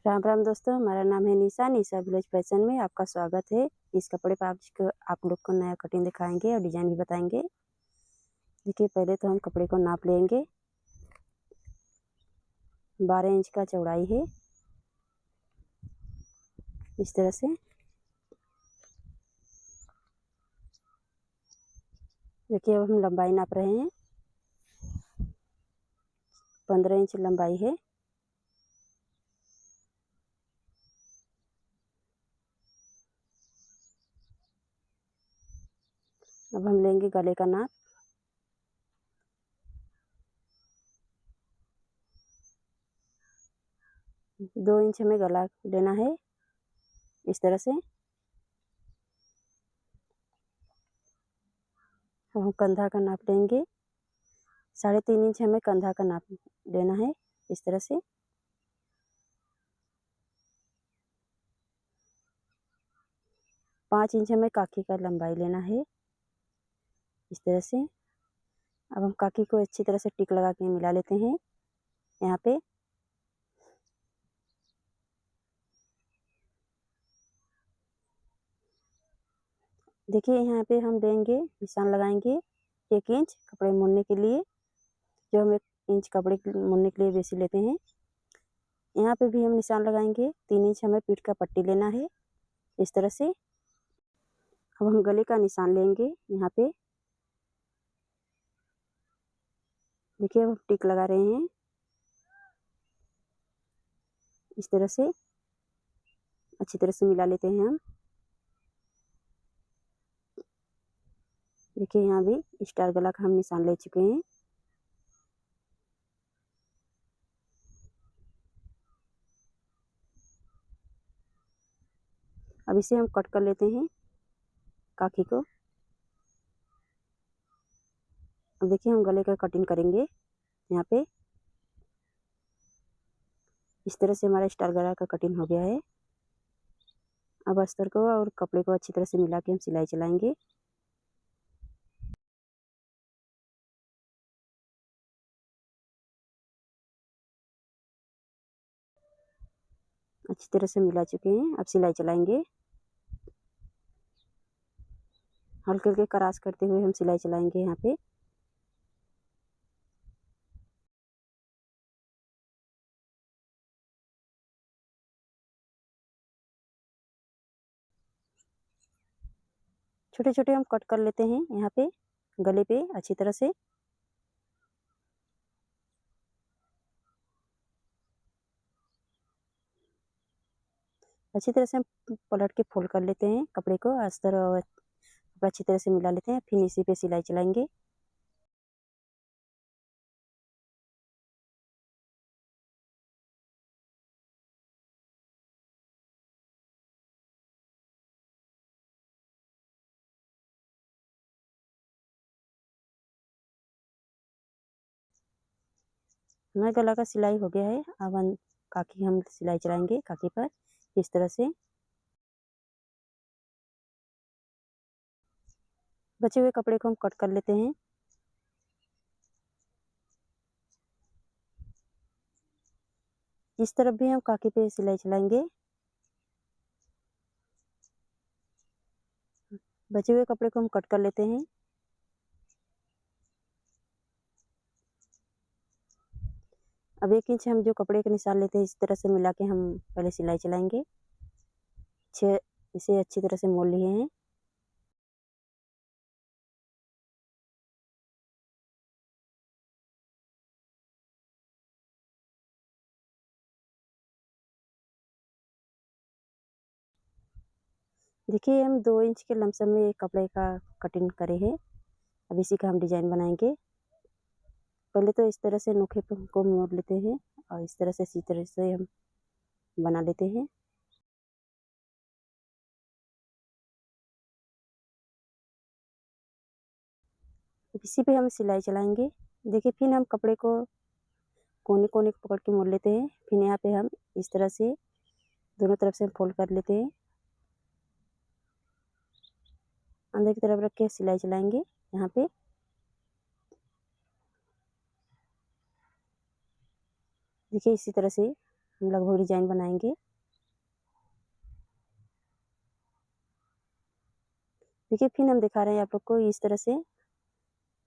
राम राम दोस्तों, हमारा नाम है निशा। निशा विलेज फैशन में आपका स्वागत है। इस कपड़े पर आप लोग को नया कटिंग दिखाएंगे और डिजाइन भी बताएंगे। देखिए, पहले तो हम कपड़े को नाप लेंगे। 12 इंच का चौड़ाई है, इस तरह से। देखिए, अब हम लंबाई नाप रहे हैं। 15 इंच लंबाई है। अब हम लेंगे गले का नाप। 2 इंच हमें गला लेना है, इस तरह से। अब हम कंधा का नाप लेंगे। 3.5 इंच हमें कंधा का नाप लेना है, इस तरह से। 5 इंच हमें काकी का लंबाई लेना है, इस तरह से। अब हम काकी को अच्छी तरह से टिक लगा के मिला लेते हैं यहाँ पे। देखिए, यहाँ पे हम देंगे, निशान लगाएंगे 1 इंच कपड़े मोड़ने के लिए, जो हम 1 इंच कपड़े मोड़ने के लिए बेसी लेते हैं। यहाँ पे भी हम निशान लगाएंगे। 3 इंच हमें पीठ का पट्टी लेना है, इस तरह से। अब हम गले का निशान लेंगे यहाँ पे। देखिए, अब हम टिक लगा रहे हैं, इस तरह से। अच्छी तरह से मिला लेते हैं हम। देखिए, यहाँ भी स्टार गला का हम निशान ले चुके हैं। अब इसे हम कट कर लेते हैं, काकी को। अब देखिए, हम गले का कटिंग करेंगे यहाँ पे। इस तरह से हमारा स्टार गला का कटिंग हो गया है। अब अस्तर को और कपड़े को अच्छी तरह से मिला के हम सिलाई चलाएंगे। अच्छी तरह से मिला चुके हैं। अब सिलाई चलाएंगे। हल्के हल्के क्रॉस करते हुए हम सिलाई चलाएंगे यहाँ पे। छोटे छोटे हम कट कर लेते हैं यहाँ पे, गले पे अच्छी तरह से। अच्छी तरह से हम पलट के फोल्ड कर लेते हैं कपड़े को। अस्तर और कपड़ा अच्छी तरह से मिला लेते हैं, फिर इसी पे सिलाई चलाएंगे। हमारा गला का सिलाई हो गया है। अब हम काकी हम सिलाई चलाएंगे काकी पर, इस तरह से। बचे हुए कपड़े को हम कट कर लेते हैं। इस तरफ भी हम काकी पे सिलाई चलाएंगे। बचे हुए कपड़े को हम कट कर लेते हैं। अब 1 इंच हम जो कपड़े के निशान लेते हैं, इस तरह से मिला के हम पहले सिलाई चलाएंगे। इसे अच्छी तरह से मोड़ लिए हैं। देखिए, हम 2 इंच के लमसम में कपड़े का कटिंग करे हैं। अब इसी का हम डिजाइन बनाएंगे। पहले तो इस तरह से नोखे को मोड़ लेते हैं और इस तरह से इसी तरह से हम बना लेते हैं। इसी पे हम सिलाई चलाएंगे। देखिए, फिर हम कपड़े को कोने कोने को पकड़ के मोड़ लेते हैं। फिर यहाँ पे हम इस तरह से दोनों तरफ से फोल्ड कर लेते हैं। अंदर की तरफ रख के सिलाई चलाएंगे यहाँ पे। देखिए, इसी तरह से हम लगभग डिजाइन बनाएंगे। देखिए फिर हम दिखा रहे हैं आप लोग को, इस तरह से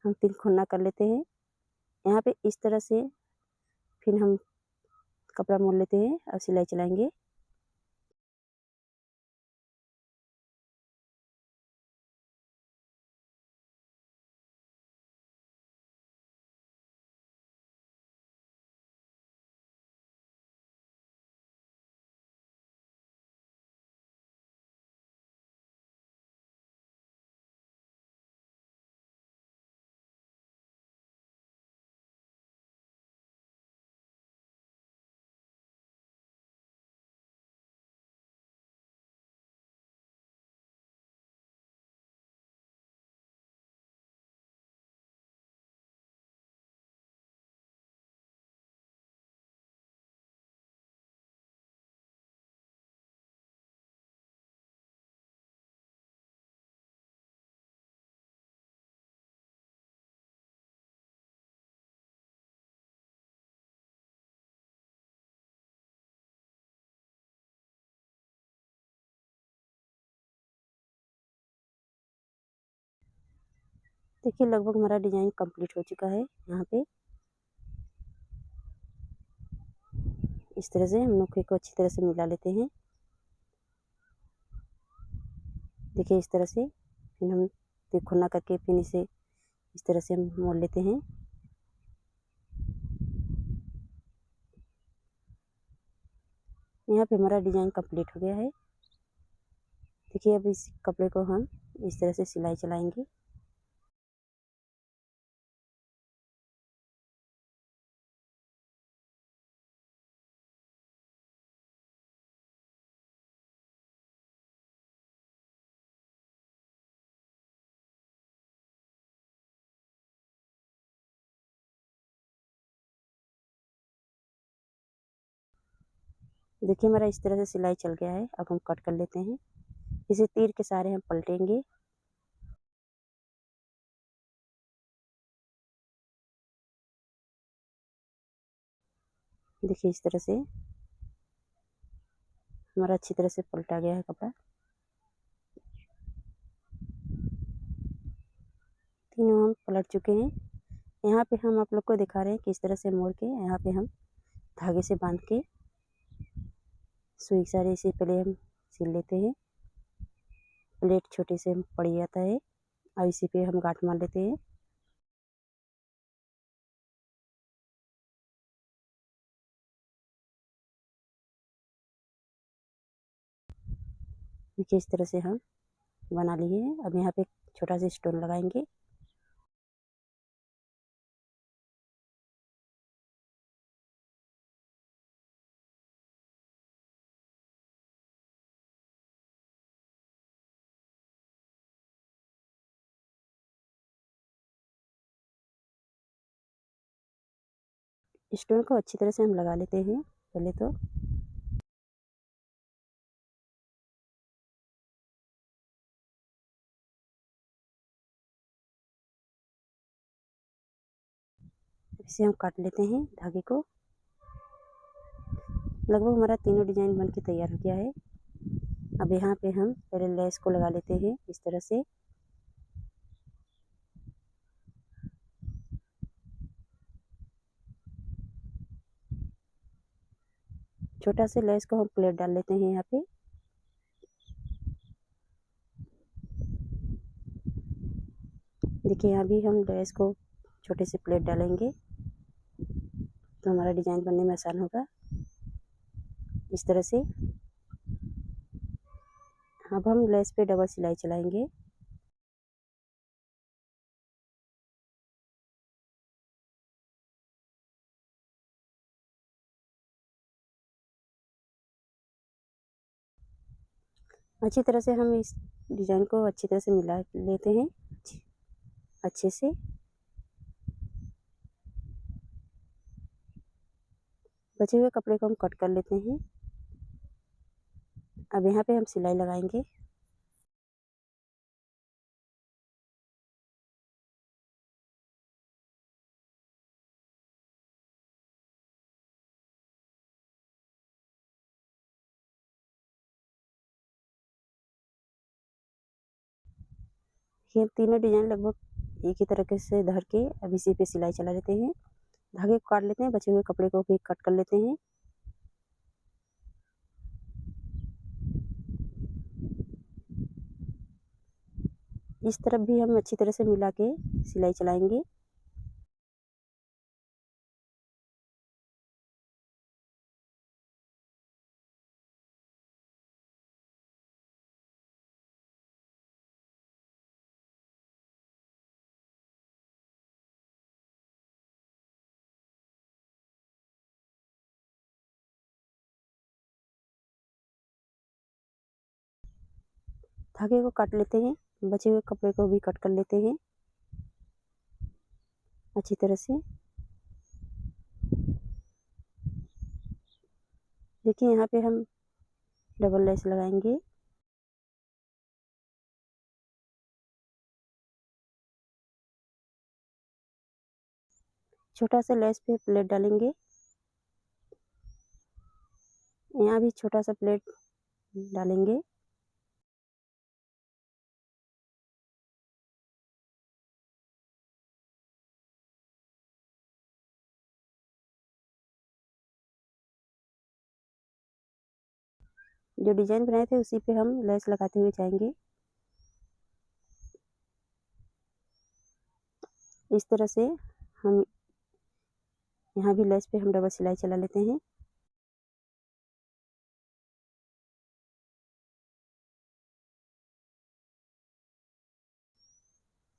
हम तिकोना कर लेते हैं। यहाँ पे इस तरह से फिर हम कपड़ा मोड़ लेते हैं और सिलाई चलाएंगे। देखिए लगभग हमारा डिजाइन कंप्लीट हो चुका है। यहाँ पे इस तरह से हम नोखे को अच्छी तरह से मिला लेते हैं। देखिए इस तरह से फिर हम तिकोना करके फिर इसे इस तरह से हम मोड़ लेते हैं। यहाँ पे हमारा डिजाइन कंप्लीट हो गया है। देखिए अब इस कपड़े को हम इस तरह से सिलाई चलाएंगे। देखिए हमारा इस तरह से सिलाई चल गया है। अब हम कट कर लेते हैं। इसे तीर के सहारे हम पलटेंगे। देखिए इस तरह से हमारा अच्छी तरह से पलटा गया है कपड़ा। तीनों हम पलट चुके हैं। यहाँ पे हम आप लोग को दिखा रहे हैं कि इस तरह से मोड़ के यहाँ पे हम धागे से बांध के सुई सहारे से पहले हम सिल लेते हैं। प्लेट छोटे से पड़ जाता है और इसी पे हम गांठ मार लेते हैं। देखिए इस तरह से हम बना लिए हैं। अब यहाँ पे छोटा सा स्टोन लगाएंगे। स्टोन को अच्छी तरह से हम लगा लेते हैं पहले तो। इसे हम काट लेते हैं धागे को। लगभग हमारा तीनों डिजाइन बन के तैयार हो गया है। अब यहाँ पे हम पहले लेस को लगा लेते हैं इस तरह से। छोटा से लेस को हम प्लेट डाल लेते हैं यहाँ पे। देखिए यहाँ भी हम लेस को छोटे से प्लेट डालेंगे तो हमारा डिजाइन बनने में आसान होगा। इस तरह से अब हम लेस पे डबल सिलाई चलाएंगे। अच्छी तरह से हम इस डिजाइन को अच्छी तरह से मिला लेते हैं अच्छे से। बचे हुए कपड़े को हम कट कर लेते हैं। अब यहाँ पे हम सिलाई लगाएंगे। ये तीनों डिज़ाइन लगभग एक ही तरीके से धर के अब इसी पे सिलाई चला लेते हैं। धागे को काट लेते हैं, बचे हुए कपड़े को भी कट कर लेते हैं। इस तरफ भी हम अच्छी तरह से मिला के सिलाई चलाएंगे। धागे को काट लेते हैं, बचे हुए कपड़े को भी कट कर लेते हैं अच्छी तरह से। देखिए यहाँ पे हम डबल लेस लगाएंगे। छोटा सा लेस पे प्लेट डालेंगे। यहाँ भी छोटा सा प्लेट डालेंगे। जो डिजाइन बनाए थे उसी पे हम लेस लगाते हुए जाएंगे। इस तरह से हम यहाँ भी लेस पे हम डबल सिलाई चला लेते हैं।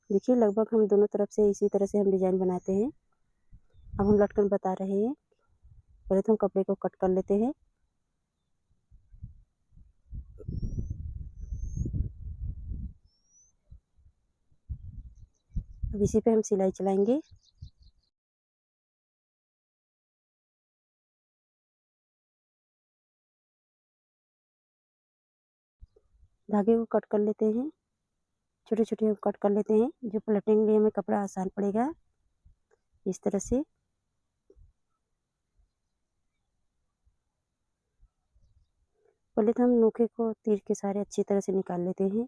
देखिए लगभग हम दोनों तरफ से इसी तरह से हम डिजाइन बनाते हैं। अब हम लटकन बता रहे हैं। पहले तो हम कपड़े को कट कर लेते हैं। अब इसी पे हम सिलाई चलाएंगे। धागे को कट कर लेते हैं, छोटे छोटे हम कट कर लेते हैं, जो पलटेंगे हमें कपड़ा आसान पड़ेगा। इस तरह से पहले तो हम नोके को तीर के सहारे अच्छी तरह से निकाल लेते हैं।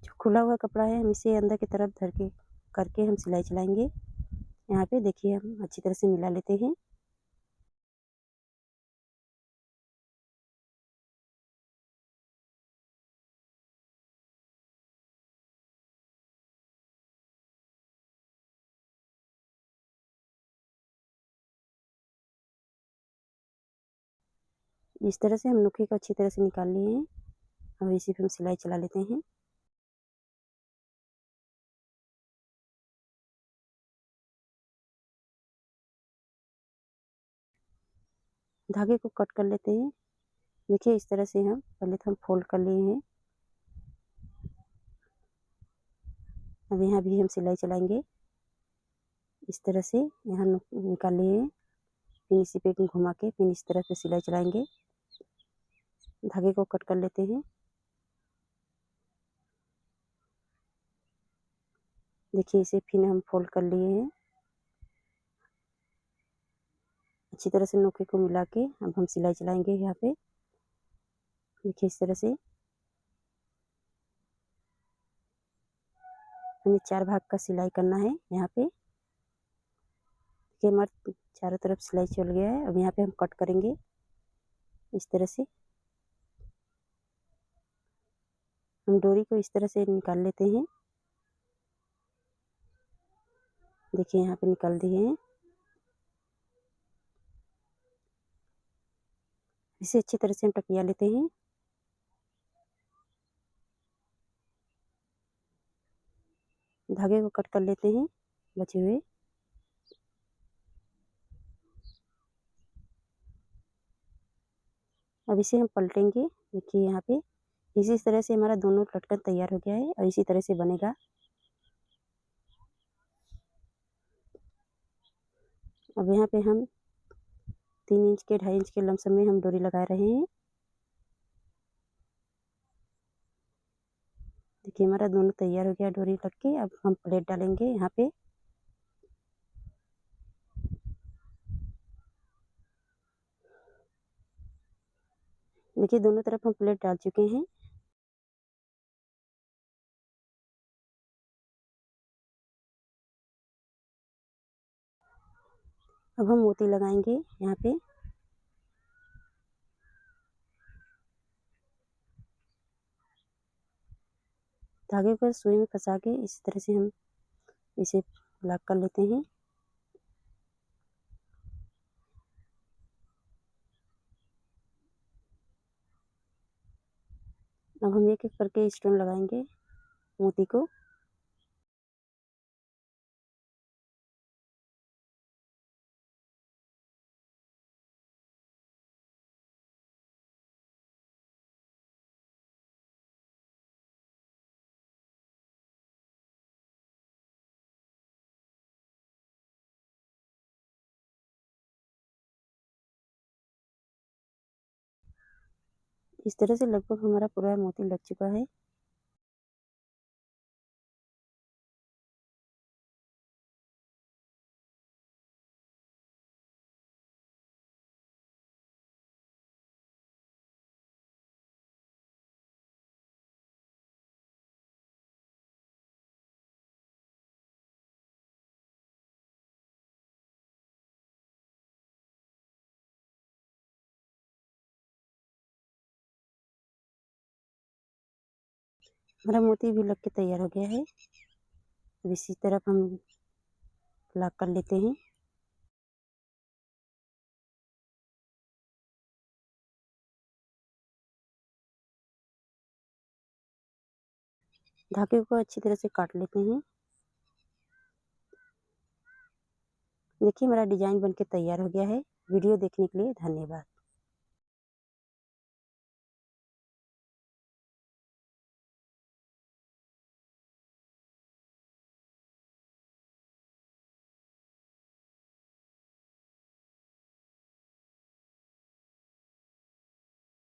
जो खुला हुआ कपड़ा है हम इसे अंदर की तरफ धर के करके हम सिलाई चलाएंगे। यहाँ पे देखिए हम अच्छी तरह से मिला लेते हैं। इस तरह से हम नोके को अच्छी तरह से निकाल लिए हैं। अब इसी पे हम सिलाई चला लेते हैं। धागे को कट कर लेते हैं। देखिए इस तरह से हम पहले तो हम फोल्ड कर लिए हैं। अब यहाँ भी हम सिलाई चलाएंगे। इस तरह से यहाँ निकाल लिए हैं। फिर इसी पे घुमा के फिर इस तरह से सिलाई चलाएंगे। धागे को कट कर लेते हैं। देखिए इसे फिर हम फोल्ड कर लिए हैं। अच्छी तरह से नोके को मिला के अब हम सिलाई चलाएंगे यहाँ पे। देखिए इस तरह से हमें 4 भाग का सिलाई करना है यहाँ पे। देखिए हमारे चारों तरफ सिलाई चल गया है। अब यहाँ पे हम कट करेंगे इस तरह से। हम डोरी को इस तरह से निकाल लेते हैं। देखिए यहाँ पे निकाल दिए हैं। इसे अच्छी तरह से हम टकिया लेते हैं। धागे को कट कर लेते हैं बचे हुए। अब इसे हम पलटेंगे। देखिए यहाँ पे इसी तरह से हमारा दोनों लटकन तैयार हो गया है और इसी तरह से बनेगा। अब यहाँ पे हम 3 इंच के 2.5 इंच के लमसम में हम डोरी लगा रहे हैं। देखिए हमारा दोनों तैयार हो गया डोरी लग के। अब हम प्लेट डालेंगे यहाँ पे। देखिए दोनों तरफ हम प्लेट डाल चुके हैं। अब हम मोती लगाएंगे यहाँ पे। धागे को सुई में फंसा के इस तरह से हम इसे लॉक कर लेते हैं। अब हम एक एक करके स्टोन लगाएंगे मोती को। इस तरह से लगभग हमारा पूरा मोती लग चुका है। हमारा मोती भी लग के तैयार हो गया है। अब इसी तरफ हम लॉक कर लेते हैं। धागे को अच्छी तरह से काट लेते हैं। देखिए हमारा डिजाइन बनके तैयार हो गया है। वीडियो देखने के लिए धन्यवाद।